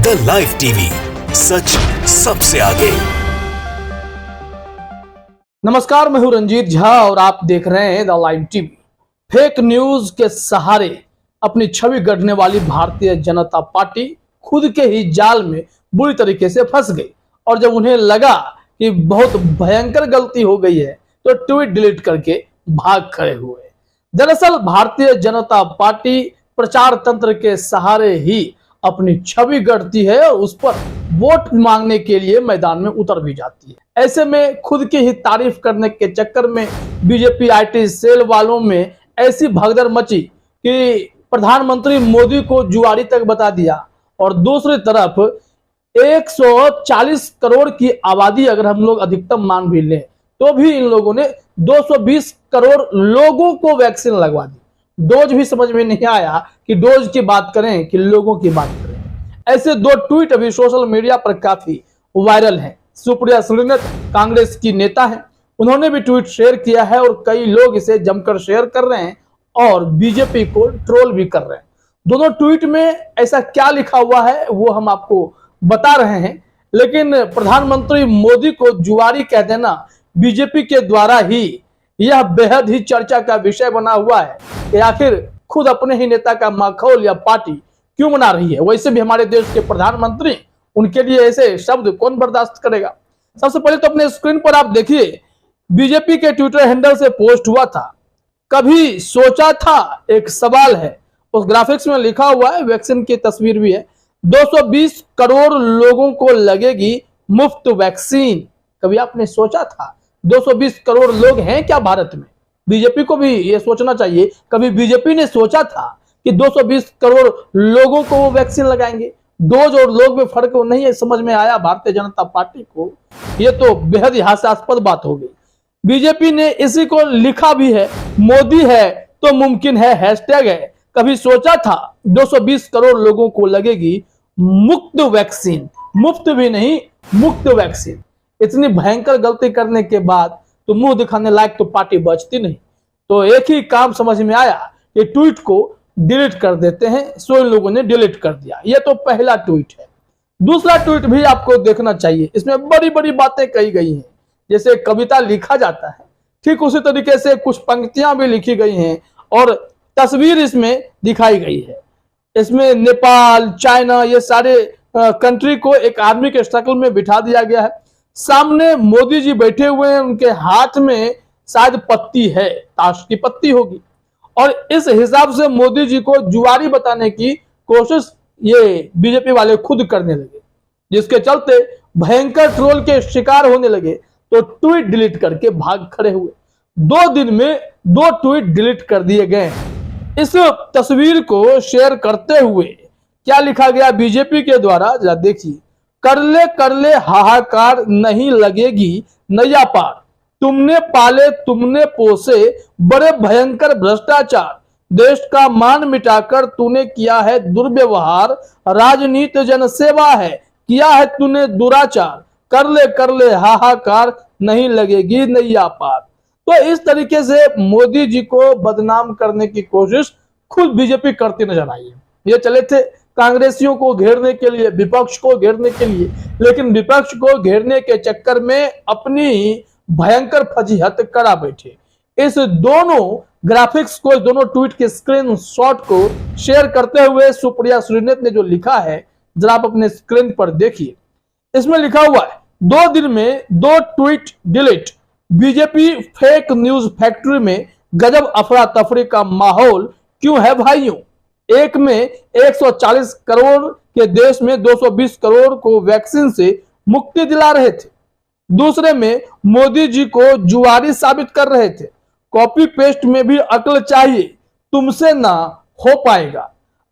The live TV, सच सबसे आगे। नमस्कार, मैं हूं रंजीत झा और आप देख रहे हैं the live TV. Fake news के सहारे अपनी छवि गढ़ने वाली भारतीय जनता पार्टी खुद के ही जाल में बुरी तरीके से फंस गई और जब उन्हें लगा कि बहुत भयंकर गलती हो गई है तो ट्वीट डिलीट करके भाग खड़े हुए। दरअसल भारतीय जनता पार्टी प्रचार तंत्र के सहारे ही अपनी छवि गढ़ती है और उस पर वोट मांगने के लिए मैदान में उतर भी जाती है। ऐसे में खुद की ही तारीफ करने के चक्कर में बीजेपी आईटी सेल वालों में ऐसी भगदड़ मची कि प्रधानमंत्री मोदी को जुआरी तक बता दिया और दूसरी तरफ 140 करोड़ की आबादी अगर हम लोग अधिकतम मान भी लें तो भी इन लोगों ने 220 करोड़ लोगों को वैक्सीन लगवा दी। डोज भी समझ में नहीं आया कि डोज की बात करें कि लोगों की बात करें। ऐसे दो ट्वीट अभी सोशल मीडिया पर काफी वायरल हैं। सुप्रिया सुले कांग्रेस की नेता हैं, उन्होंने भी ट्वीट शेयर किया है और कई लोग इसे जमकर शेयर कर रहे हैं और बीजेपी को ट्रोल भी कर रहे हैं। दोनों ट्वीट में ऐसा क्या लिखा हुआ है वो हम आपको बता रहे हैं, लेकिन प्रधानमंत्री मोदी को जुआरी कह देना बीजेपी के द्वारा ही यह बेहद ही चर्चा का विषय बना हुआ है कि आखिर खुद अपने ही नेता का माखौल या पार्टी क्यों मना रही है। वैसे भी हमारे देश के प्रधानमंत्री, उनके लिए ऐसे शब्द कौन बर्दाश्त करेगा। सबसे पहले तो अपने स्क्रीन पर आप देखिए, बीजेपी के ट्विटर हैंडल से पोस्ट हुआ था, कभी सोचा था, एक सवाल है। उस ग्राफिक्स में लिखा हुआ है, वैक्सीन की तस्वीर भी है, 220 करोड़ लोगों को लगेगी मुफ्त वैक्सीन। कभी आपने सोचा था 220 करोड़ लोग हैं क्या भारत में? बीजेपी को भी ये सोचना चाहिए। कभी बीजेपी ने सोचा था कि 220 करोड़ लोगों को वो वैक्सीन लगाएंगे? डोज और लोग में फर्क नहीं समझ में आया भारतीय जनता पार्टी को। ये तो बेहद ही हास्यास्पद बात हो गई। बीजेपी ने इसी को लिखा भी है, मोदी है तो मुमकिन है, हैशटैग है। कभी सोचा था 220 करोड़ लोगों को लगेगी मुफ्त वैक्सीन? मुफ्त भी नहीं, मुफ्त वैक्सीन। इतनी भयंकर गलती करने के बाद तो मुंह दिखाने लायक तो पार्टी बचती नहीं। तो एक ही काम समझ में आया कि ट्वीट को डिलीट कर देते हैं, सो इन लोगों ने डिलीट कर दिया। ये तो पहला ट्वीट है। दूसरा ट्वीट भी आपको देखना चाहिए, इसमें बड़ी बड़ी बातें कही गई हैं। जैसे कविता लिखा जाता है, ठीक उसी तरीके से कुछ पंक्तियां भी लिखी गई हैं और तस्वीर इसमें दिखाई गई है। इसमें नेपाल, चाइना, ये सारे कंट्री को एक आर्मी के शक्ल में बिठा दिया गया है। सामने मोदी जी बैठे हुए हैं, उनके हाथ में शायद पत्ती है, ताश की पत्ती होगी, और इस हिसाब से मोदी जी को जुआरी बताने की कोशिश ये बीजेपी वाले खुद करने लगे, जिसके चलते भयंकर ट्रोल के शिकार होने लगे तो ट्वीट डिलीट करके भाग खड़े हुए। 2 दिन में 2 ट्वीट डिलीट कर दिए गए। इस तस्वीर को शेयर करते हुए क्या लिखा गया बीजेपी के द्वारा, जरा देखिए। कर ले हाहाकार, नहीं लगेगी नैया पार, तुमने पाले तुमने पोसे बड़े भयंकर भ्रष्टाचार, देश का मान मिटाकर तूने किया है दुर्व्यवहार, राजनीति जनसेवा है, किया है तूने दुराचार, कर ले हाहाकार, नहीं लगेगी नैया पार। तो इस तरीके से मोदी जी को बदनाम करने की कोशिश खुद बीजेपी करती नजर आई है। ये चले थे कांग्रेसियों को घेरने के लिए, विपक्ष को घेरने के लिए, लेकिन विपक्ष को घेरने के चक्कर में अपनी ही भयंकर फजीहत करा बैठे। इस दोनों ग्राफिक्स को, दोनों ट्वीट के स्क्रीनशॉट को शेयर करते हुए सुप्रिया सुले ने जो लिखा है, जरा आप अपने स्क्रीन पर देखिए। इसमें लिखा हुआ है, 2 दिन में 2 tweet delete, BJP fake news factory में गजब अफरा तफरी का माहौल क्यों है भाइयों। एक में 140 करोड़ के देश में 220 करोड़ को वैक्सीन से मुक्ति दिला रहे थे, दूसरे में मोदी जी को जुआरी साबित कर रहे थे। कॉपी पेस्ट में भी अक्ल चाहिए, तुमसे ना हो पाएगा।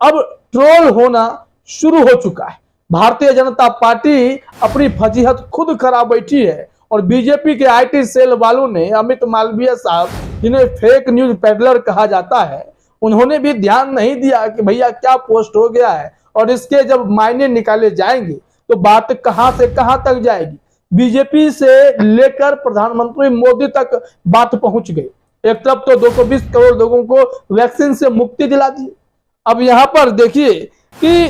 अब ट्रोल होना शुरू हो चुका है। भारतीय जनता पार्टी अपनी फजीहत खुद करा बैठी है और बीजेपी के आईटी सेल वालों ने, अमित मालवीय साहब जिन्हें फेक न्यूज पेडलर कहा जाता है, उन्होंने भी ध्यान नहीं दिया कि भैया क्या पोस्ट हो गया है और इसके जब मायने निकाले जाएंगे तो बात कहां से कहां तक जाएगी। बीजेपी से लेकर प्रधानमंत्री मोदी तक बात पहुंच गई। एक तरफ तो 220 करोड़ लोगों को वैक्सीन से मुक्ति दिला दी। अब यहां पर देखिए कि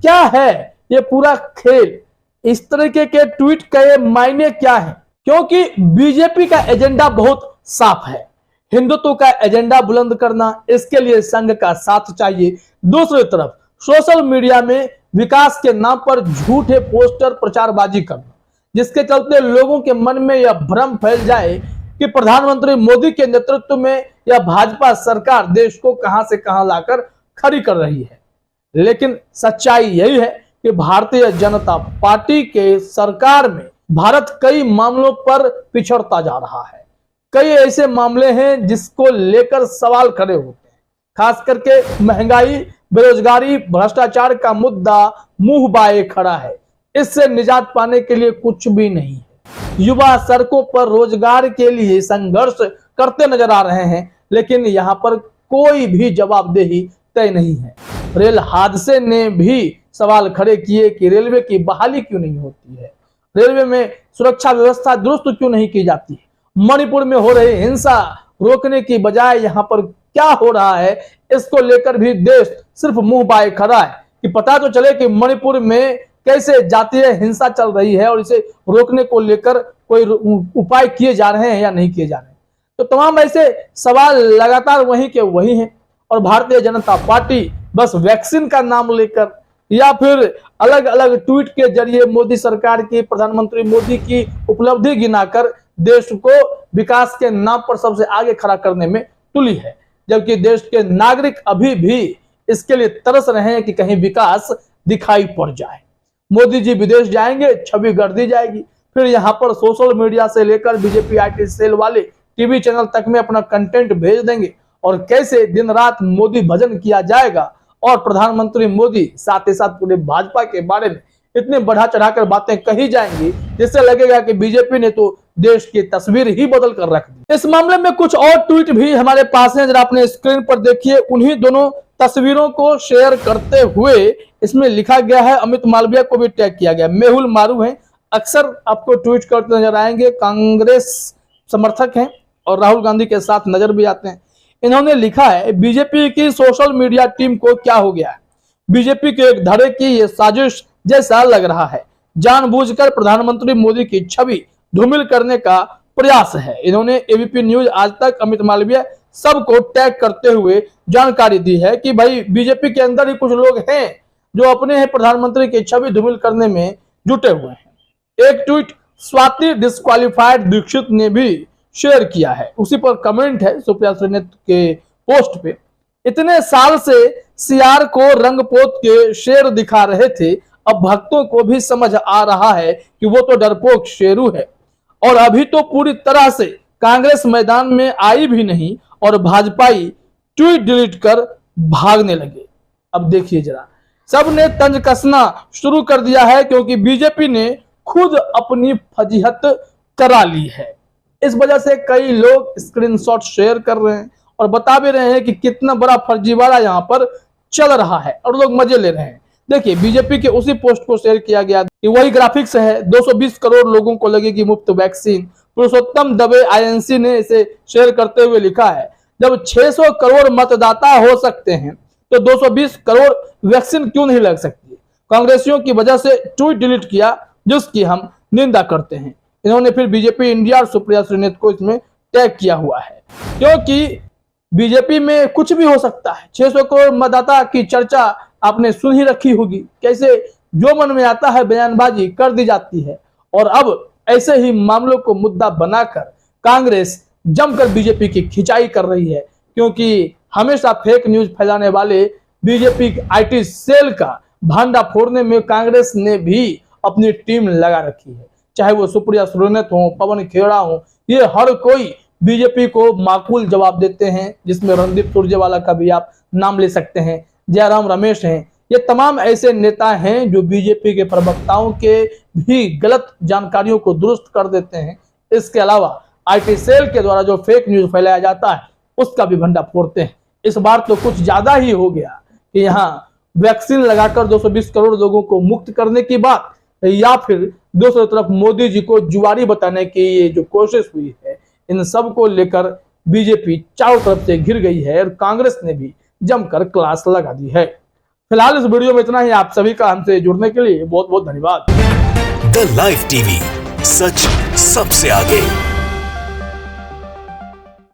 क्या है ये पूरा खेल, इस तरीके के ट्वीट का ये मायने क्या है? क्योंकि बीजेपी का एजेंडा बहुत साफ है, हिंदुत्व का एजेंडा बुलंद करना, इसके लिए संघ का साथ चाहिए। दूसरी तरफ सोशल मीडिया में विकास के नाम पर झूठे पोस्टर प्रचारबाजी करना, जिसके चलते लोगों के मन में यह भ्रम फैल जाए कि प्रधानमंत्री मोदी के नेतृत्व में यह भाजपा सरकार देश को कहां से कहां लाकर खड़ी कर रही है। लेकिन सच्चाई यही है कि भारतीय जनता पार्टी के सरकार में भारत कई मामलों पर पिछड़ता जा रहा है। कई ऐसे मामले हैं जिसको लेकर सवाल खड़े होते हैं, खास करके महंगाई, बेरोजगारी, भ्रष्टाचार का मुद्दा मुंह बाए खड़ा है। इससे निजात पाने के लिए कुछ भी नहीं है। युवा सड़कों पर रोजगार के लिए संघर्ष करते नजर आ रहे हैं, लेकिन यहाँ पर कोई भी जवाबदेही तय नहीं है। रेल हादसे ने भी सवाल खड़े किए कि रेलवे की बहाली क्यों नहीं होती है, रेलवे में सुरक्षा व्यवस्था दुरुस्त क्यों नहीं की जाती है। मणिपुर में हो रही हिंसा रोकने की बजाय यहाँ पर क्या हो रहा है, इसको लेकर भी देश सिर्फ मुंह बाए खड़ा है कि पता तो चले कि मणिपुर में कैसे जातीय हिंसा चल रही है और इसे रोकने को लेकर कोई उपाय किए जा रहे हैं या नहीं किए जा रहे हैं। तो तमाम ऐसे सवाल लगातार वहीं के वही हैं और भारतीय जनता पार्टी बस वैक्सीन का नाम लेकर या फिर अलग अलग ट्वीट के जरिए मोदी सरकार की, प्रधानमंत्री मोदी की उपलब्धि गिनाकर देश को विकास के नाम पर सबसे आगे खड़ा करने में तुली है, जबकि देश के नागरिक अभी भी इसके लिए तरस रहे हैं कि कहीं विकास दिखाई पड़ जाए। मोदी जी विदेश जाएंगे, छवि गढ़ दी जाएगी, फिर यहाँ पर सोशल मीडिया से लेकर बीजेपी IT सेल वाले टीवी चैनल तक में अपना कंटेंट भेज देंगे और कैसे दिन रात मोदी भजन किया जाएगा और प्रधानमंत्री मोदी साथ ही साथ पूरे भाजपा के बारे में इतने बढ़ा चढ़ाकर बातें कही जाएंगी जिससे लगेगा कि बीजेपी ने तो देश की तस्वीर ही बदल कर रख दी। इस मामले में कुछ और ट्वीट भी हमारे पास हैं, जरा अपने स्क्रीन पर देखिए। उन्हीं दोनों तस्वीरों को शेयर करते हुए इसमें लिखा गया है, अमित मालविया को भी टैग किया गया। मेहुल मारू हैं, अक्सर आपको ट्वीट करते नजर आएंगे, कांग्रेस समर्थक हैं और राहुल गांधी के साथ नजर भी आते हैं। इन्होंने लिखा है, बीजेपी की सोशल मीडिया टीम को क्या हो गया है, बीजेपी के एक धड़े की ये साजिश जैसा लग रहा है, जानबूझकर प्रधानमंत्री मोदी की छवि धूमिल करने का प्रयास है। इन्होंने एबीपी न्यूज, आज तक, अमित मालविया सबको टैग करते हुए जानकारी दी है कि भाई बीजेपी के अंदर ही कुछ लोग हैं जो अपने हैं प्रधानमंत्री की छवि धूमिल करने में जुटे हुए हैं। एक ट्वीट स्वाति डिस्क्वालिफाइड दीक्षित ने भी शेयर किया है, उसी पर कमेंट है सुप्रिया श्रीनेत के पोस्ट पे। इतने साल से सीआर को रंगपोत के शेर दिखा रहे थे, अब भक्तों को भी समझ आ रहा है कि वो तो डरपोक शेरू है और अभी तो पूरी तरह से कांग्रेस मैदान में आई भी नहीं और भाजपाई ट्वीट डिलीट कर भागने लगे। अब देखिए जरा, सबने तंज कसना शुरू कर दिया है क्योंकि बीजेपी ने खुद अपनी फजीहत करा ली है। इस वजह से कई लोग स्क्रीनशॉट शेयर कर रहे हैं और बता भी रहे हैं कि कितना बड़ा फर्जीवाड़ा यहाँ पर चल रहा है और लोग मजे ले रहे हैं। देखिए, बीजेपी के उसी पोस्ट को शेयर किया गया कि वही ग्राफिक्स है, 220 करोड़ लोगों को लगेगी मुफ्त वैक्सीन। पुरुषोत्तम दबे INC ने इसे शेयर करते हुए लिखा है, जब 600 करोड़ मतदाता हो सकते हैं तो 220 करोड़ वैक्सीन क्यों नहीं लग सकती। कांग्रेसियों की वजह से ट्वीट डिलीट किया जिसकी हम निंदा करते हैं। इन्होंने फिर बीजेपी इंडिया और सुप्रिया श्रीनेत को इसमें टैग किया हुआ है क्योंकि बीजेपी में कुछ भी हो सकता है। 600 करोड़ मतदाता की चर्चा आपने सुन ही रखी होगी, कैसे जो मन में आता है बयानबाजी कर दी जाती है और अब ऐसे ही मामलों को मुद्दा बनाकर कांग्रेस जमकर बीजेपी की खिंचाई कर रही है क्योंकि हमेशा फेक न्यूज फैलाने वाले बीजेपी IT सेल का भांडा फोड़ने में कांग्रेस ने भी अपनी टीम लगा रखी है। चाहे वो सुप्रिया श्रीनेत हो, पवन खेड़ा हो, ये हर कोई बीजेपी को माकूल जवाब देते हैं, जिसमें रणदीप सुरजेवाला का भी आप नाम ले सकते हैं, जयराम रमेश हैं। ये तमाम ऐसे नेता हैं जो बीजेपी के प्रवक्ताओं के भी गलत जानकारियों को दुरुस्त कर देते हैं। इसके अलावा IT सेल के द्वारा जो फेक न्यूज फैलाया जाता है उसका भी भंडा फोड़ते हैं। इस बार तो कुछ ज्यादा ही हो गया कि यहाँ वैक्सीन लगाकर 220 करोड़ लोगों को मुक्त करने की बात या फिर दूसरी तरफ मोदी जी को जुआरी बताने की ये जो कोशिश हुई है, इन सब को लेकर बीजेपी चारों तरफ से घिर गई है और कांग्रेस ने भी जमकर क्लास लगा दी है। फिलहाल इस वीडियो में इतना ही। आप सभी का हमसे जुड़ने के लिए बहुत बहुत धन्यवाद। द लाइव टीवी, सच सबसे आगे।